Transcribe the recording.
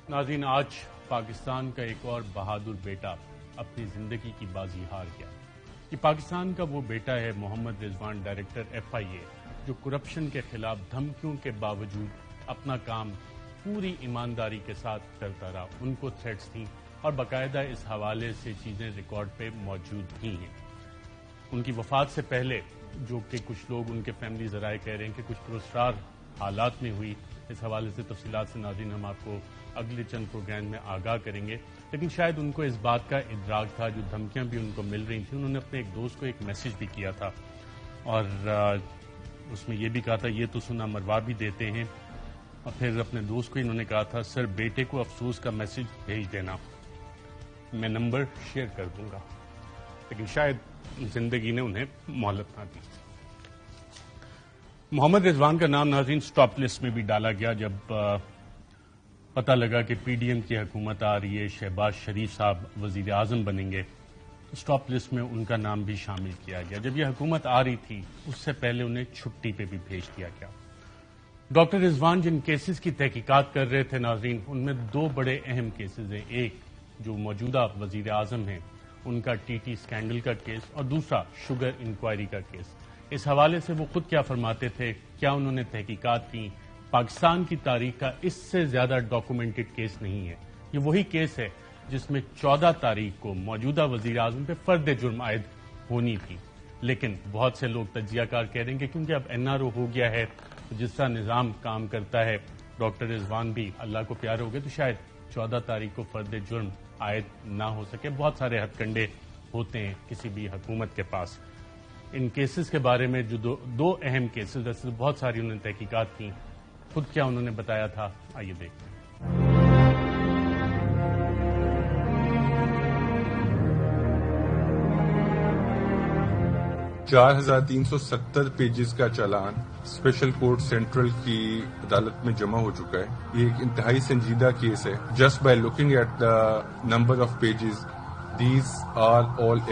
ناظرین، آج پاکستان کا ایک اور بہادر بیٹا اپنی زندگی کی بازی ہار گیا۔ یہ پاکستان کا وہ بیٹا ہے محمد رضوان، ڈائریکٹر FIA، جو کرپشن کے خلاف دھمکیوں کے باوجود اپنا کام پوری ایمانداری کے ساتھ کرتا رہا۔ ان کو تھریٹس تھیں اور باقاعدہ اس حوالے سے چیزیں ریکارڈ پہ موجود بھی ہیں۔ ان کی وفات سے پہلے جو کہ کچھ لوگ ان کے فیملی ذرائع کہہ رہے ہیں کہ کچھ پراسرار حالات میں ہوئی، اس حوالے سے تفصیلات سے ناظرین ہم آپ کو اگلے چند پروگرام میں آگاہ کریں گے، لیکن شاید ان کو اس بات کا ادراک تھا، جو دھمکیاں بھی ان کو مل رہی تھیں۔ انہوں نے اپنے ایک دوست کو ایک میسج بھی کیا تھا اور اس میں یہ بھی کہا تھا یہ تو سنا مروا بھی دیتے ہیں، اور پھر اپنے دوست کو انہوں نے کہا تھا سر بیٹے کو افسوس کا میسج بھیج دینا، میں نمبر شیئر کر دوں گا، لیکن شاید زندگی نے انہیں مہلت نہ دی۔ محمد رضوان کا نام ناظرین سٹاپ لسٹ میں بھی ڈالا گیا جب پتہ لگا کہ PDM کی حکومت آ رہی ہے، شہباز شریف صاحب وزیر اعظم بنیں گے، سٹاپ لسٹ میں ان کا نام بھی شامل کیا گیا۔ جب یہ حکومت آ رہی تھی اس سے پہلے انہیں چھٹی پہ بھی بھیج دیا گیا۔ ڈاکٹر رضوان جن کیسز کی تحقیقات کر رہے تھے ناظرین، ان میں دو بڑے اہم کیسز ہیں، ایک جو موجودہ وزیر اعظم ہیں ان کا TT اسکینڈل کا کیس، اور دوسرا شوگر انکوائری کا کیس۔ اس حوالے سے وہ خود کیا فرماتے تھے، کیا انہوں نے تحقیقات کی؟ پاکستان کی تاریخ کا اس سے زیادہ ڈاکومنٹڈ کیس نہیں ہے۔ یہ وہی کیس ہے جس میں 14 تاریخ کو موجودہ وزیر اعظم پہ فرد جرم عائد ہونی تھی، لیکن بہت سے لوگ تجزیہ کار کہہ رہے ہیں کہ کیونکہ اب NRO ہو گیا ہے، جس طرح نظام کام کرتا ہے، ڈاکٹر رضوان بھی اللہ کو پیارے ہو گئے، تو شاید 14 تاریخ کو فرد جرم عائد نہ ہو سکے۔ بہت سارے ہتھ کنڈے ہوتے ہیں کسی بھی حکومت کے پاس۔ ان کیسز کے بارے میں جو دو اہم کیسز، ویسے بہت ساری انہوں نے تحقیقات کی، خود کیا انہوں نے بتایا تھا، آئیے دیکھتے ہیں۔ 4370 پیجز کا چالان اسپیشل کورٹ سینٹرل کی عدالت میں جمع ہو چکا ہے۔ یہ ایک انتہائی سنجیدہ کیس ہے۔ Just by looking at the number of pages, these are all